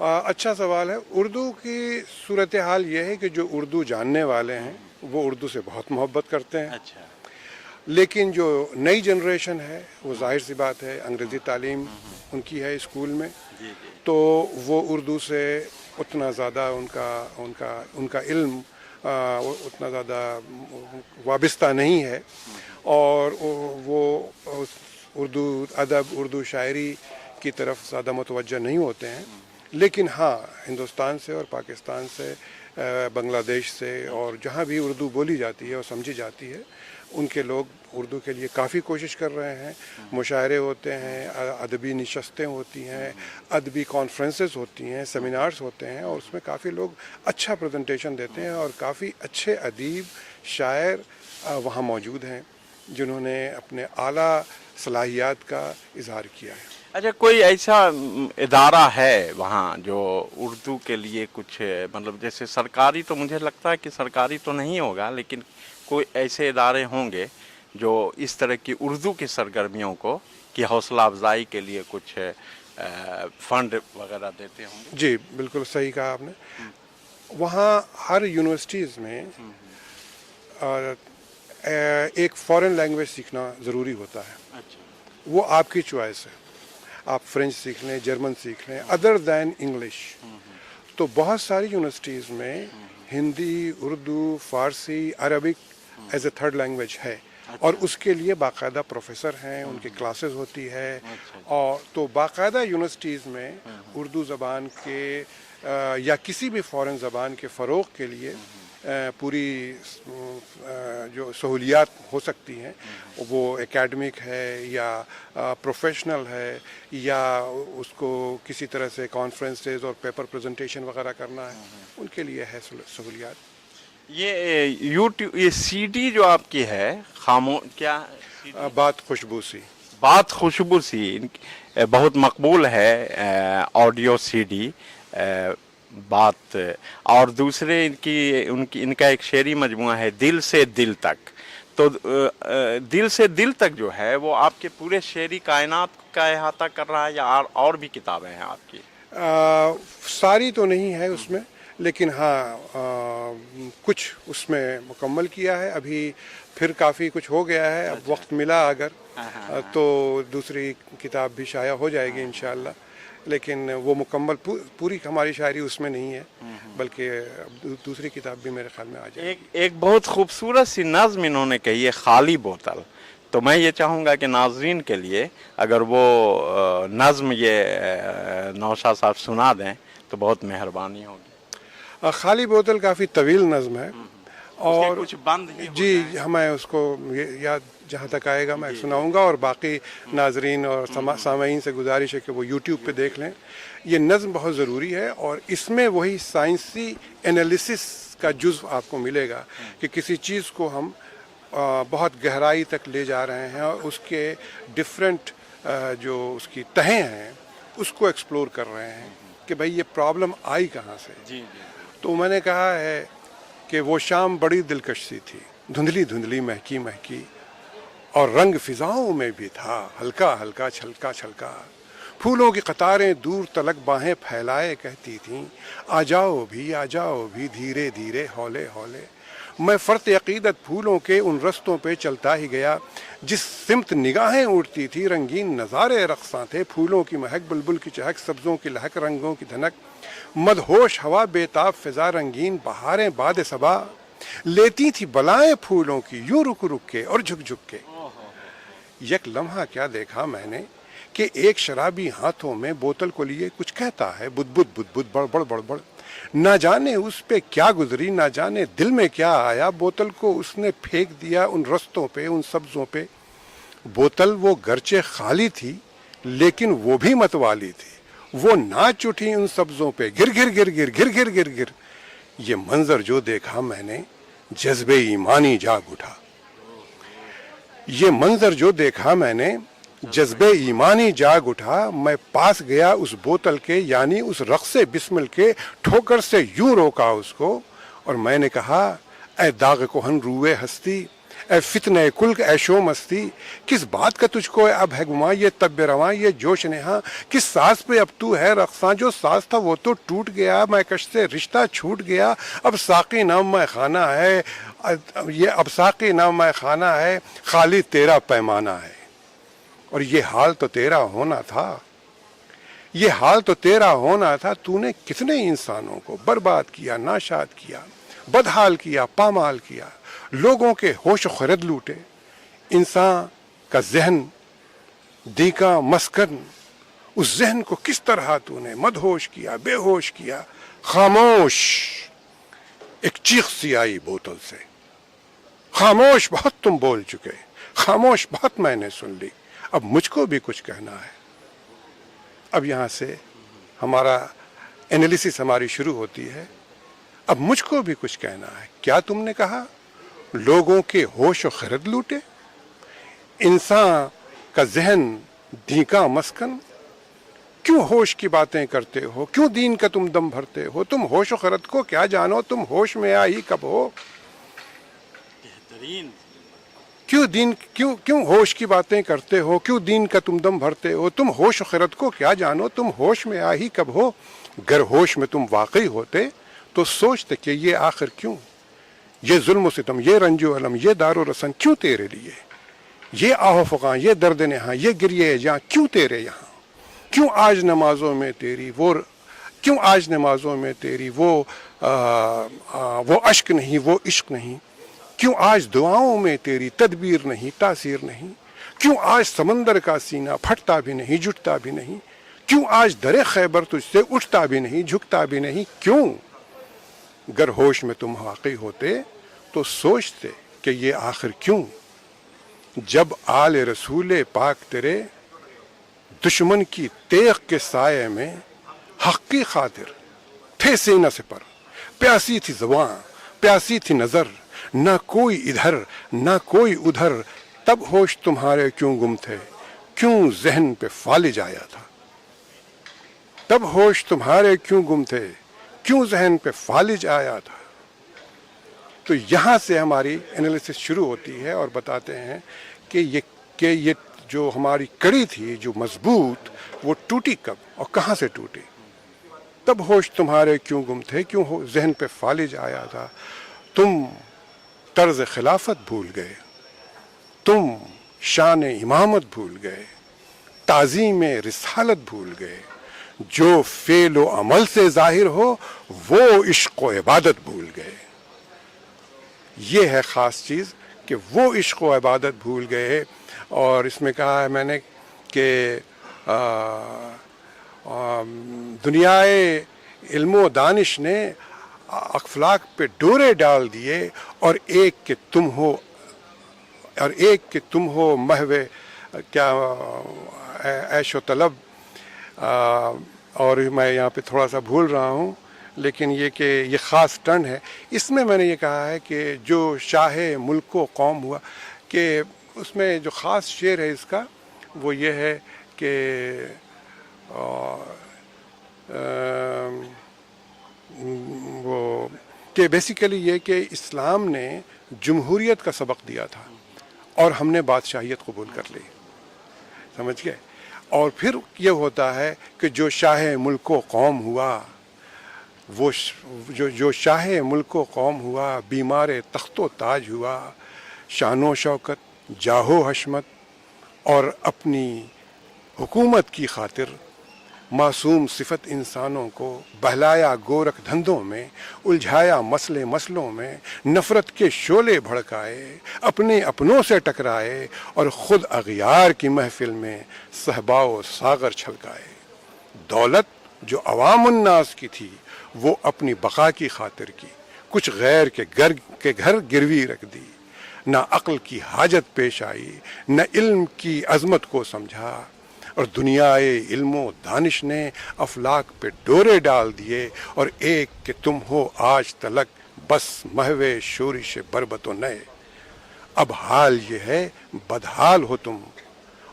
اچھا سوال ہے. اردو کی صورتحال یہ ہے کہ جو اردو جاننے والے ہیں وہ اردو سے بہت محبت کرتے ہیں. اچھا. لیکن جو نئی جنریشن ہے وہ ظاہر سی بات ہے انگریزی تعلیم ان کی ہے اسکول میں, تو وہ اردو سے اتنا زیادہ ان کا علم اتنا زیادہ وابستہ نہیں ہے, اور وہ اردو ادب, اردو شاعری کی طرف زیادہ متوجہ نہیں ہوتے ہیں. لیکن ہاں, ہندوستان سے اور پاکستان سے, بنگلہ دیش سے, اور جہاں بھی اردو بولی جاتی ہے اور سمجھی جاتی ہے, ان کے لوگ اردو کے لیے کافی کوشش کر رہے ہیں. مشاعرے ہوتے ہیں, ادبی نشستیں ہوتی ہیں, ادبی کانفرنسز ہوتی ہیں, سیمینارز ہوتے ہیں, اور اس میں کافی لوگ اچھا پریزنٹیشن دیتے ہیں, اور کافی اچھے ادیب, شاعر وہاں موجود ہیں جنہوں نے اپنے اعلیٰ صلاحیات کا اظہار کیا ہے. اچھا, کوئی ایسا ادارہ ہے وہاں جو اردو کے لیے کچھ, مطلب جیسے سرکاری, تو مجھے لگتا ہے کہ سرکاری تو نہیں ہوگا, لیکن کوئی ایسے ادارے ہوں گے جو اس طرح کی اردو کی سرگرمیوں کی حوصلہ افزائی کے لیے کچھ فنڈ وغیرہ دیتے ہوں گے؟ جی بالکل صحیح کہا آپ نے. وہاں ہر یونیورسٹیز میں ایک فارن لینگویج سیکھنا ضروری ہوتا ہے. اچھا. وہ آپ کی چوائس ہے, آپ فرینچ سیکھ لیں, جرمن سیکھ لیں, ادر دین انگلش. تو بہت ساری یونیورسٹیز میں Hindi, Urdu, Farsi, Arabic as a third language ہے, اور اس کے لیے باقاعدہ پروفیسر ہیں, ان کی کلاسز ہوتی ہے. اور تو باقاعدہ یونیورسٹیز میں اردو زبان کے یا کسی بھی فارن زبان کے فروغ کے لیے پوری جو سہولیات ہو سکتی ہیں, وہ اکیڈمک ہے یا پروفیشنل ہے, یا اس کو کسی طرح سے کانفرنسز اور پیپر پریزنٹیشن وغیرہ کرنا ہے, ان کے لیے ہے سہولیات. یہ یوٹیوب, یہ سی ڈی جو آپ کی ہے, کیا بات خوشبو سی, بات خوشبو سی, بہت مقبول ہے آڈیو سی ڈی بات. اور دوسرے ان کا ایک شعری مجموعہ ہے دل سے دل تک. تو دل سے دل تک جو ہے وہ آپ کے پورے شعری کائنات کا احاطہ کر رہا ہے, یا اور بھی کتابیں ہیں آپ کی؟ ساری تو نہیں ہے اس میں, لیکن ہاں کچھ اس میں مکمل کیا ہے. ابھی پھر کافی کچھ ہو گیا ہے. اب وقت ملا اگر تو دوسری کتاب بھی شائع ہو جائے گی انشاءاللہ, لیکن وہ مکمل پوری ہماری شاعری اس میں نہیں ہے, بلکہ دوسری کتاب بھی میرے خیال میں آ جائے. ایک بہت خوبصورت سی نظم انہوں نے کہی ہے, خالی بوتل. تو میں یہ چاہوں گا کہ ناظرین کے لیے اگر وہ نظم یہ نوشاد صاحب سنا دیں تو بہت مہربانی ہوگی. خالی بوتل کافی طویل نظم ہے, اور کچھ بند جی میں اس کو یاد جہاں تک آئے گا میں سناؤں گا, اور باقی ناظرین اور سامعین سے گزارش ہے کہ وہ یوٹیوب پہ دیکھ لیں. یہ نظم بہت ضروری ہے, اور اس میں وہی سائنسی انالیسس کا جزو آپ کو ملے گا کہ کسی چیز کو ہم بہت گہرائی تک لے جا رہے ہیں, اور اس کے ڈفرینٹ جو اس کی تہیں ہیں اس کو ایکسپلور کر رہے ہیں کہ بھئی یہ پرابلم آئی کہاں سے. تو میں نے کہا ہے کہ وہ شام بڑی دلکش سی تھی, دھندلی دھندلی مہکی مہکی, اور رنگ فضاؤں میں بھی تھا ہلکا ہلکا چھلکا چھلکا. پھولوں کی قطاریں دور تلک باہیں پھیلائے کہتی تھیں, آ جاؤ بھی دھیرے دھیرے ہولے ہولے. میں فرط عقیدت پھولوں کے ان رستوں پہ چلتا ہی گیا جس سمت نگاہیں اڑتی تھی. رنگین نظارے رقصاں تھے, پھولوں کی مہک, بلبل کی چہک, سبزوں کی لہک, رنگوں کی دھنک, مدہوش ہوا, بےتاب فضا, رنگین بہاریں باد صبا لیتی تھی بلائیں پھولوں کی یوں رک رک کے اور جھک جھک کے. یک لمحہ کیا دیکھا میں نے کہ ایک شرابی ہاتھوں میں بوتل کو لیے کچھ کہتا ہے, بد بد بد بد, بڑ بڑ بڑ بڑ. نہ جانے اس پہ کیا گزری, نہ جانے دل میں کیا آیا, بوتل کو اس نے پھینک دیا ان رستوں پہ, ان سبزوں پہ. بوتل وہ گرچہ خالی تھی لیکن وہ بھی متوالی تھی, وہ ناچ اٹھی ان سبزوں پہ, گر گر گر گر گر گر گر گر. یہ منظر جو دیکھا میں نے جذبے ایمانی جاگ اٹھا. یہ منظر جو دیکھا میں نے جذبے ایمانی جاگ اٹھا. میں پاس گیا اس بوتل کے, یعنی اس رقص بسمل کے, ٹھوکر سے یوں روکا اس کو, اور میں نے کہا اے داغ کہن روئے ہستی, اے فتنہ کل ایشو مستی، کس بات کا تجھ کو اب ہے گماں، یہ طب رواں یہ جوش نہاں، کس ساز پہ اب تو ہے رقصاں، جو ساز تھا وہ تو ٹوٹ گیا، میں کش سے رشتہ چھوٹ گیا، اب ساقی نام میں خانہ ہے، یہ اب ساقی نام میں خانہ ہے، خالی تیرا پیمانہ ہے۔ اور یہ حال تو تیرا ہونا تھا، یہ حال تو تیرا ہونا تھا، تو نے کتنے انسانوں کو برباد کیا، ناشاد کیا، بدحال کیا، پامال کیا، لوگوں کے ہوش و خرد لوٹے، انسان کا ذہن دیکا مسکن، اس ذہن کو کس طرح تو نے مدہوش کیا، بے ہوش کیا۔ خاموش، ایک چیخ سی آئی بوتل سے، خاموش بہت تم بول چکے، خاموش بہت میں نے سن لی، اب مجھ کو بھی کچھ کہنا ہے۔ اب یہاں سے ہمارا انالیسس ہماری شروع ہوتی ہے، اب مجھ کو بھی کچھ کہنا ہے۔ کیا تم نے کہا؟ لوگوں کے ہوش و خرد لوٹے، انسان کا ذہن دھیکا مسکن، کیوں ہوش کی باتیں کرتے ہو، کیوں دین کا تم دم بھرتے ہو، تم ہوش و خرد کو کیا جانو، تم ہوش میں آئی کب ہو، کیوں ہوش کی باتیں کرتے ہو، کیوں دین کا تم دم بھرتے ہو، تم ہوش و خرد کو کیا جانو، تم ہوش میں آئی کب ہو۔ گر ہوش میں تم واقعی ہوتے تو سوچتے کہ یہ آخر کیوں، یہ ظلم و ستم، یہ رنج و علم، یہ دار و رسن کیوں تیرے لیے، یہ آہ و فغاں، یہ درد نہاں، یہ گریے جہاں کیوں تیرے یہاں، کیوں آج نمازوں میں تیری کیوں آج نمازوں میں تیری وہ اشک نہیں، وہ عشق نہیں، کیوں آج دعاؤں میں تیری تدبیر نہیں، تاثیر نہیں، کیوں آج سمندر کا سینہ پھٹتا بھی نہیں، جھٹتا بھی نہیں، کیوں آج در خیبر تجھ سے اٹھتا بھی نہیں، جھکتا بھی نہیں، کیوں؟ گر ہوش میں تم واقعی ہوتے تو سوچتے کہ یہ آخر کیوں، جب آل رسول پاک تیرے دشمن کی تیغ کے سائے میں حق کی خاطر تھے سینہ سپر، پیاسی تھی زباں، پیاسی تھی نظر، نہ کوئی ادھر نہ کوئی ادھر، تب ہوش تمہارے کیوں گم تھے، کیوں ذہن پہ فالج آیا تھا، تب ہوش تمہارے کیوں گم تھے، کیوں ذہن پہ فالج آیا تھا۔ تو یہاں سے ہماری انالیسس شروع ہوتی ہے اور بتاتے ہیں کہ یہ جو ہماری کڑی تھی جو مضبوط، وہ ٹوٹی کب اور کہاں سے ٹوٹی۔ تب ہوش تمہارے کیوں گم تھے، کیوں ذہن پہ فالج آیا تھا، تم طرز خلافت بھول گئے، تم شان امامت بھول گئے، تعظیم رسالت بھول گئے، جو فعل و عمل سے ظاہر ہو وہ عشق و عبادت بھول گئے۔ یہ ہے خاص چیز کہ وہ عشق و عبادت بھول گئے۔ اور اس میں کہا ہے میں نے کہ دنیائے علم و دانش نے افلاک پہ ڈورے ڈال دیے، اور ایک کہ تم ہو محو کیا عیش و طلب، اور میں یہاں پہ تھوڑا سا بھول رہا ہوں، لیکن یہ کہ یہ خاص ٹرن ہے۔ اس میں نے یہ کہا ہے کہ جو شاہ ملک و قوم ہوا، کہ اس میں جو خاص شعر ہے اس کا وہ یہ ہے کہ وہ کہ بیسیکلی یہ کہ اسلام نے جمہوریت کا سبق دیا تھا اور ہم نے بادشاہیت قبول کر لی، سمجھ گئے۔ اور پھر یہ ہوتا ہے کہ جو شاہ ملک و قوم ہوا، وہ جو شاہ ملک و قوم ہوا، بیمار تخت و تاج ہوا، شان و شوکت، جاہ و حشمت، اور اپنی حکومت کی خاطر معصوم صفت انسانوں کو بہلایا گورکھ دھندوں میں، الجھایا مسلوں میں، نفرت کے شعلے بھڑکائے، اپنے اپنوں سے ٹکرائے، اور خود اغیار کی محفل میں صہبا و ساغر چھلکائے۔ دولت جو عوام الناس کی تھی وہ اپنی بقا کی خاطر کی، کچھ غیر کے گھر گروی رکھ دی، نہ عقل کی حاجت پیش آئی، نہ علم کی عظمت کو سمجھا، اور دنیائے علم و دانش نے افلاک پہ ڈورے ڈال دیے، اور ایک کہ تم ہو آج تلک بس محو شورش بربت و نئے۔ اب حال یہ ہے بدحال ہو تم،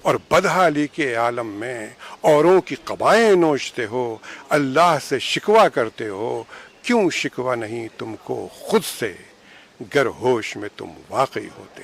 اور بدحالی کے عالم میں اوروں کی قبائیں نوچتے ہو، اللہ سے شکوہ کرتے ہو، کیوں شکوہ نہیں تم کو خود سے، گر ہوش میں تم واقعی ہوتے۔